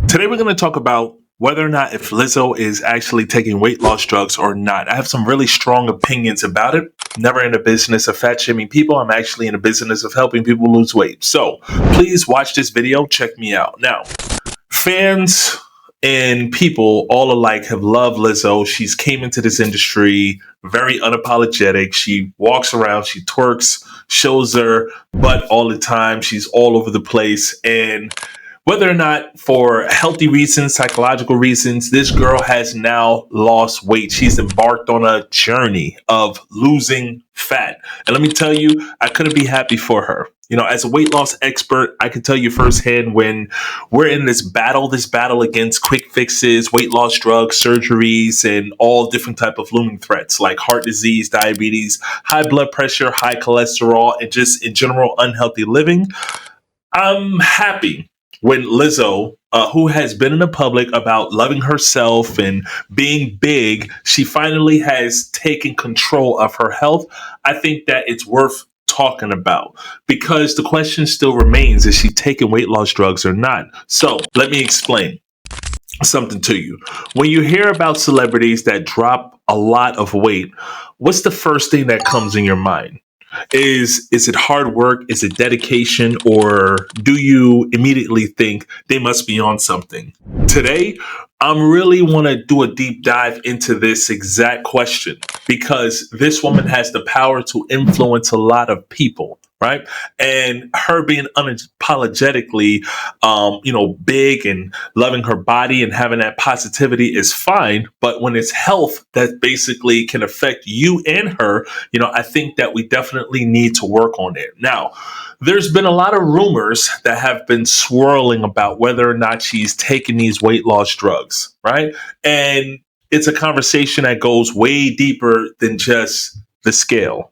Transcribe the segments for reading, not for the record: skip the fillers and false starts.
Today we're going to talk about whether or not if Lizzo is actually taking weight loss drugs or not. I have some really strong opinions about it. Never in the business of fat shaming people. I'm actually in the business of helping people lose weight. So please watch this video. Check me out. Now, fans and people all alike have loved Lizzo. She's came into this industry very unapologetic. She walks around, she twerks, shows her butt all the time. She's all over the place. And whether or not for healthy reasons, psychological reasons, this girl has now lost weight. She's embarked on a journey of losing fat. And let me tell you, I couldn't be happy for her. You know, as a weight loss expert, I can tell you firsthand when we're in this battle against quick fixes, weight loss drugs, surgeries, and all different type of looming threats like heart disease, diabetes, high blood pressure, high cholesterol, and just in general unhealthy living. I'm happy when Lizzo, who has been in the public about loving herself and being big, she finally has taken control of her health. I think that it's worth talking about because the question still remains, is she taking weight loss drugs or not? So let me explain something to you. When you hear about celebrities that drop a lot of weight, what's the first thing that comes in your mind? Is it hard work? Is it dedication? Or do you immediately think they must be on something? Today, I'm really want to do a deep dive into this exact question because this woman has the power to influence a lot of people, right? And her being unapologetically, big and loving her body and having that positivity is fine. But when it's health that basically can affect you and her, I think that we definitely need to work on it. Now, there's been a lot of rumors that have been swirling about whether or not she's taking these weight loss drugs, right? And it's a conversation that goes way deeper than just the scale.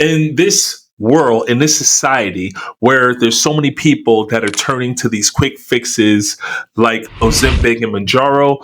In this world, in this society where there's so many people that are turning to these quick fixes like Ozempic and Manjaro,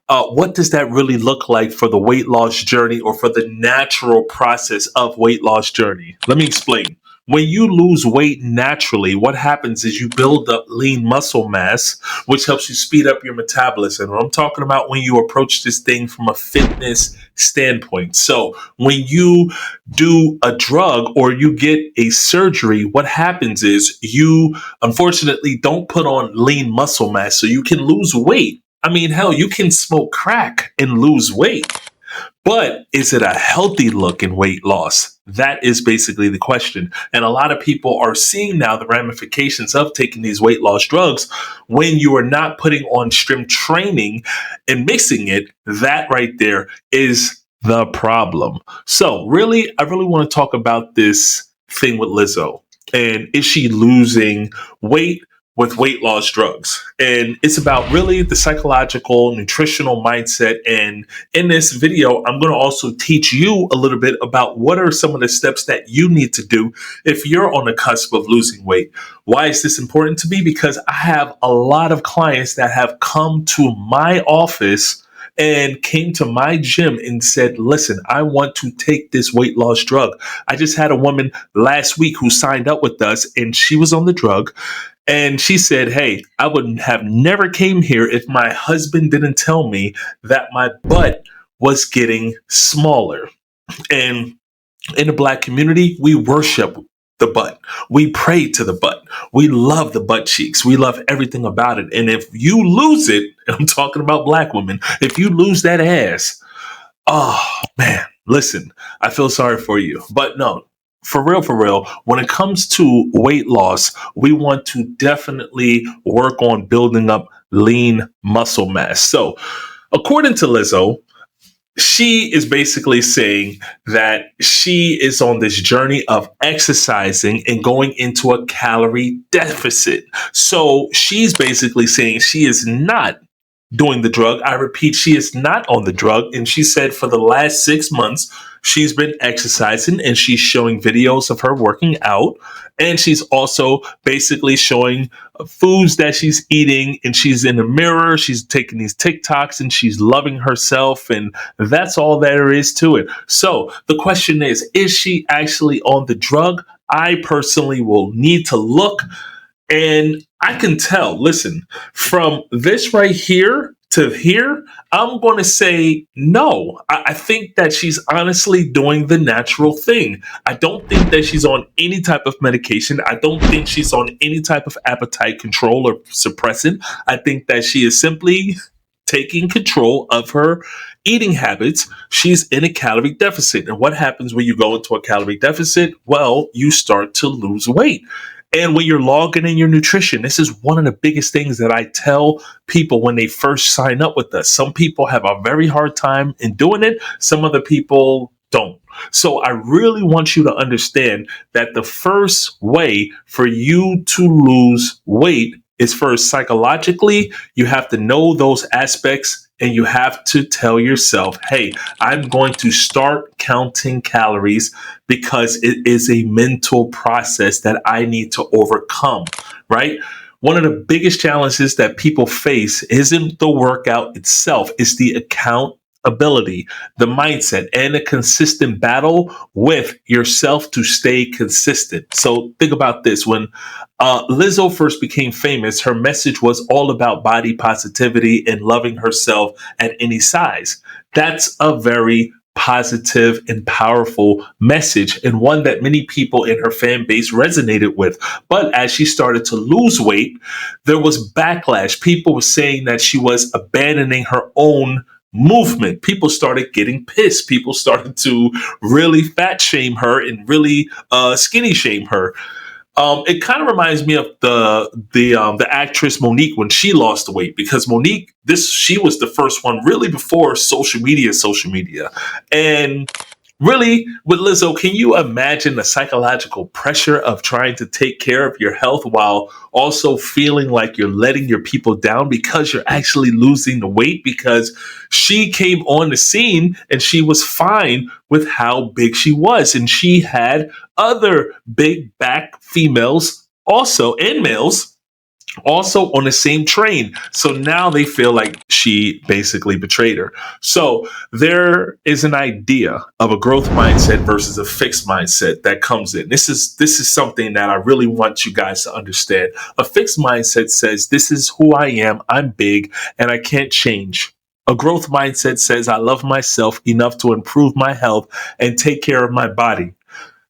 what does that really look like for the weight loss journey or for the natural process of weight loss journey? Let me explain. When you lose weight naturally, what happens is you build up lean muscle mass, which helps you speed up your metabolism. I'm talking about when you approach this thing from a fitness standpoint. So when you do a drug or you get a surgery, what happens is you unfortunately don't put on lean muscle mass, so you can lose weight. I mean, hell, you can smoke crack and lose weight. But is it a healthy look in weight loss? That is basically the question. And a lot of people are seeing now the ramifications of taking these weight loss drugs when you are not putting on strength training and mixing it. That right there is the problem. So I really want to talk about this thing with Lizzo. And is she losing weight with weight loss drugs? And it's about really the psychological, nutritional mindset. And in this video, I'm going to also teach you a little bit about what are some of the steps that you need to do if you're on the cusp of losing weight. Why is this important to me? Because I have a lot of clients that have come to my office and came to my gym and said, listen, I want to take this weight loss drug. I just had a woman last week who signed up with us and she was on the drug. And she said, hey, I would have never came here if my husband didn't tell me that my butt was getting smaller. And in the Black community, we worship the butt. We pray to the butt. We love the butt cheeks. We love everything about it. And if you lose it, and I'm talking about Black women, if you lose that ass, oh man, listen, I feel sorry for you. But no, for real, when it comes to weight loss, we want to definitely work on building up lean muscle mass. So according to Lizzo, she is basically saying that she is on this journey of exercising and going into a calorie deficit. So she's basically saying she is not doing the drug. I repeat, she is not on the drug. And she said for the last 6 months, she's been exercising and she's showing videos of her working out. And she's also basically showing foods that she's eating, and she's in the mirror. She's taking these TikToks and she's loving herself. And that's all there is to it. So the question is she actually on the drug? I personally will need to look And I can tell, listen, from this right here to here, I'm going to say no. I think that she's honestly doing the natural thing. I don't think that she's on any type of medication. I don't think she's on any type of appetite control or suppressant. I think that she is simply taking control of her eating habits. She's in a calorie deficit. And what happens when you go into a calorie deficit? Well, you start to lose weight. And when you're logging in your nutrition, this is one of the biggest things that I tell people when they first sign up with us. Some people have a very hard time in doing it, some other people don't. So I really want you to understand that the first way for you to lose weight is first psychologically, you have to know those aspects and you have to tell yourself, hey, I'm going to start counting calories because it is a mental process that I need to overcome, right? One of the biggest challenges that people face isn't the workout itself, it's the accountability, the mindset, and a consistent battle with yourself to stay consistent. So think about this. When Lizzo first became famous, her message was all about body positivity and loving herself at any size. That's a very positive and powerful message, and one that many people in her fan base resonated with. But as she started to lose weight, there was backlash. People were saying that she was abandoning her own movement. People started getting pissed. People started to really fat shame her and really skinny shame her. It kind of reminds me of the actress Monique when she lost the weight, because Monique, this she was the first one really before social media, and really with Lizzo, can you imagine the psychological pressure of trying to take care of your health while also feeling like you're letting your people down because you're actually losing the weight? Because she came on the scene and she was fine with how big she was, and she had other big back females also and males also on the same train. So now they feel like she basically betrayed her. So there is an idea of a growth mindset versus a fixed mindset that comes in. This is something that I really want you guys to understand. A fixed mindset says, this is who I am, I'm big, and I can't change. A growth mindset says, I love myself enough to improve my health and take care of my body.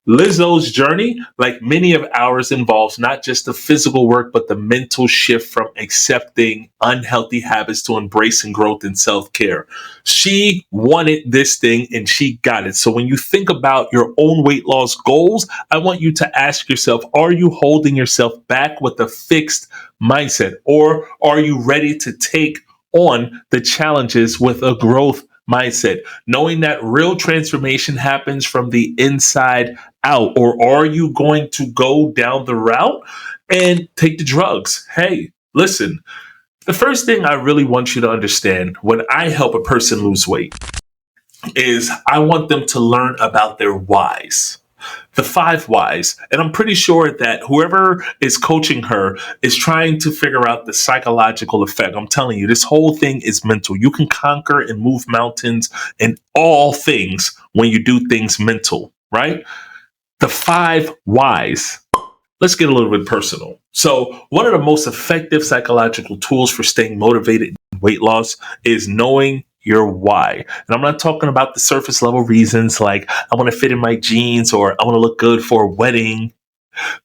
Lizzo's journey, like many of ours, involves not just the physical work, but the mental shift from accepting unhealthy habits to embracing growth and self care. She wanted this thing and she got it. So when you think about your own weight loss goals, I want you to ask yourself, are you holding yourself back with a fixed mindset? Or are you ready to take on the challenges with a growth mindset, knowing that real transformation happens from the inside out? Or are you going to go down the route and take the drugs? Hey, listen, the first thing I really want you to understand when I help a person lose weight is I want them to learn about their whys, the five whys. And I'm pretty sure that whoever is coaching her is trying to figure out the psychological effect. I'm telling you, this whole thing is mental. You can conquer and move mountains and all things when you do things mental, right? The five whys. Let's get a little bit personal. So, one of the most effective psychological tools for staying motivated in weight loss is knowing your why. And I'm not talking about the surface level reasons like I want to fit in my jeans or I want to look good for a wedding.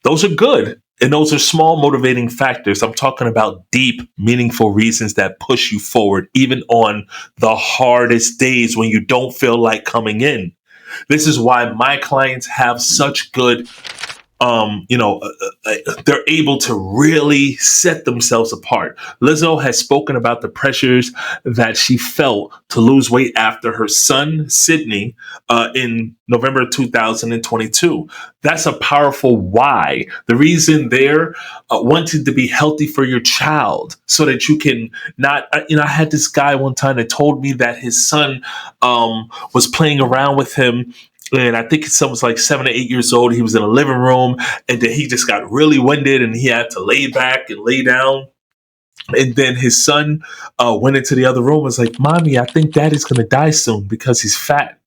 Those are good. And those are small motivating factors. I'm talking about deep, meaningful reasons that push you forward, even on the hardest days when you don't feel like coming in. This is why my clients have such good they're able to really set themselves apart. Lizzo has spoken about the pressures that she felt to lose weight after her son, Sydney, in November 2022. That's a powerful why. The reason they're wanting to be healthy for your child so that you can not, I had this guy one time that told me that his son was playing around with him, and I think his son was like 7 or 8 years old. He was in a living room, and then he just got really winded, and he had to lay back and lay down. And then his son went into the other room and was like, Mommy, I think Daddy's going to die soon because he's fat.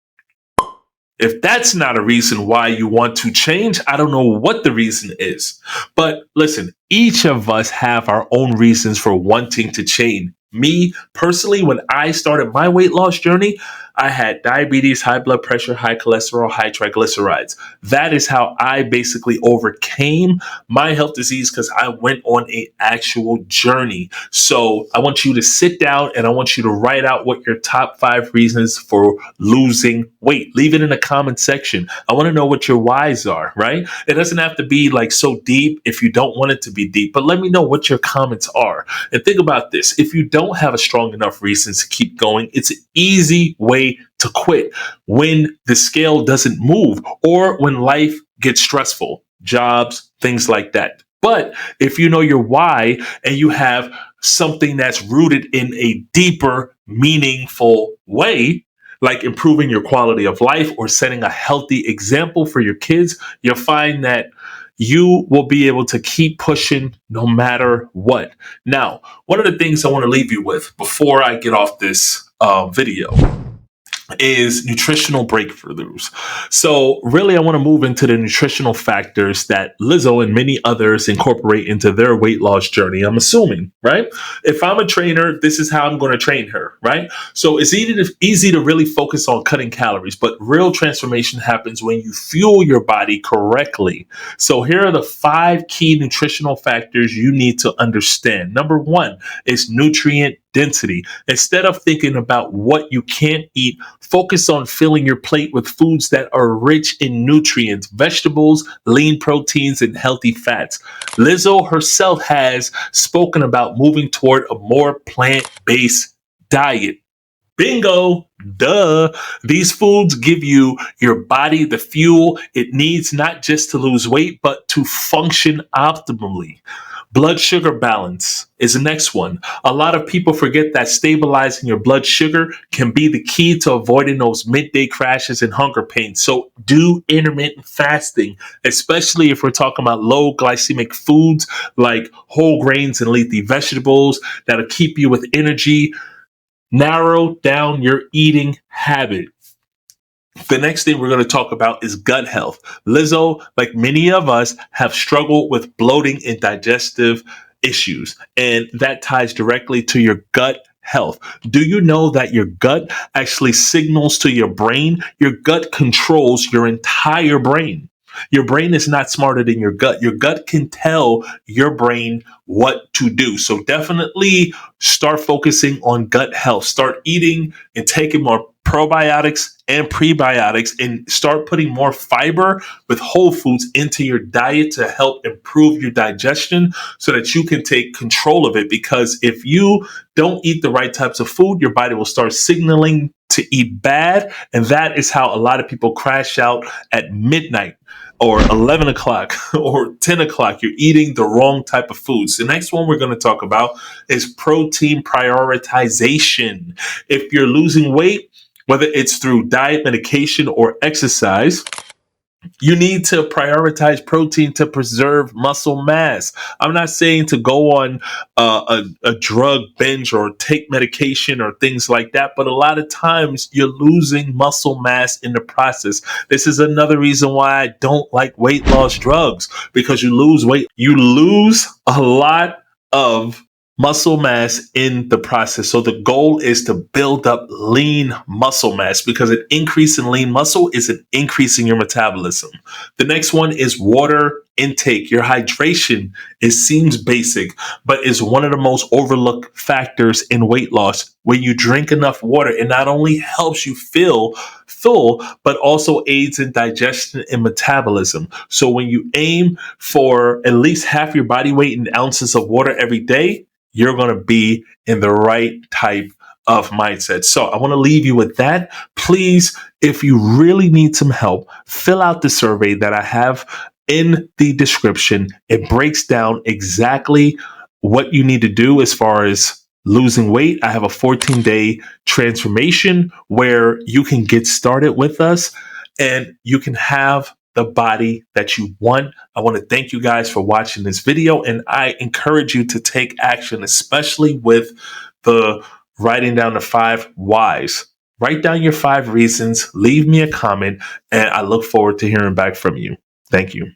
If that's not a reason why you want to change, I don't know what the reason is. But listen, each of us have our own reasons for wanting to change. Me personally, when I started my weight loss journey, I had diabetes, high blood pressure, high cholesterol, high triglycerides. That is how I basically overcame my health disease because I went on a actual journey. So I want you to sit down and I want you to write out what your top 5 reasons for losing weight. Leave it in the comment section. I want to know what your whys are, right? It doesn't have to be like so deep if you don't want it to be deep, but let me know what your comments are. And think about this. If you don't have a strong enough reason to keep going, it's an easy way to quit when the scale doesn't move or when life gets stressful, jobs, things like that. But if you know your why and you have something that's rooted in a deeper, meaningful way, like improving your quality of life or setting a healthy example for your kids, you'll find that you will be able to keep pushing no matter what. Now, one of the things I want to leave you with before I get off this video is nutritional breakthroughs. So really, I want to move into the nutritional factors that Lizzo and many others incorporate into their weight loss journey. I'm assuming, right? If I'm a trainer, this is how I'm going to train her, right? So it's easy to really focus on cutting calories, but real transformation happens when you fuel your body correctly. So here are the 5 key nutritional factors you need to understand. Number 1 is nutrient density. Instead of thinking about what you can't eat, focus on filling your plate with foods that are rich in nutrients, vegetables, lean proteins, and healthy fats. Lizzo herself has spoken about moving toward a more plant-based diet. Bingo! Duh. These foods give your body the fuel it needs, not just to lose weight, but to function optimally. Blood sugar balance is the next one. A lot of people forget that stabilizing your blood sugar can be the key to avoiding those midday crashes and hunger pains. So do intermittent fasting, especially if we're talking about low glycemic foods like whole grains and leafy vegetables that'll keep you with energy. Narrow down your eating habit. The next thing we're going to talk about is gut health. Lizzo, like many of us, have struggled with bloating and digestive issues, and that ties directly to your gut health. Do you know that your gut actually signals to your brain? Your gut controls your entire brain. Your brain is not smarter than your gut. Your gut can tell your brain what to do. So definitely start focusing on gut health. Start eating and taking more probiotics and prebiotics and start putting more fiber with whole foods into your diet to help improve your digestion so that you can take control of it. Because if you don't eat the right types of food, your body will start signaling to eat bad. And that is how a lot of people crash out at midnight or 11 o'clock or 10 o'clock. You're eating the wrong type of foods. The next one we're going to talk about is protein prioritization. If you're losing weight, whether it's through diet, medication, or exercise, you need to prioritize protein to preserve muscle mass. I'm not saying to go on a drug binge or take medication or things like that, but a lot of times you're losing muscle mass in the process. This is another reason why I don't like weight loss drugs, because you lose weight, you lose a lot of muscle mass in the process. So the goal is to build up lean muscle mass, because an increase in lean muscle is an increase in your metabolism. The next one is water intake. Your hydration, it seems basic, but is one of the most overlooked factors in weight loss. When you drink enough water, it not only helps you feel full, but also aids in digestion and metabolism. So when you aim for at least half your body weight in ounces of water every day, you're going to be in the right type of mindset. So I want to leave you with that. Please, if you really need some help, fill out the survey that I have in the description. It breaks down exactly what you need to do as far as losing weight. I have a 14-day transformation where you can get started with us and you can have the body that you want. I want to thank you guys for watching this video, and I encourage you to take action, especially with the writing down the 5 whys. Write down your 5 reasons, leave me a comment, and I look forward to hearing back from you. Thank you.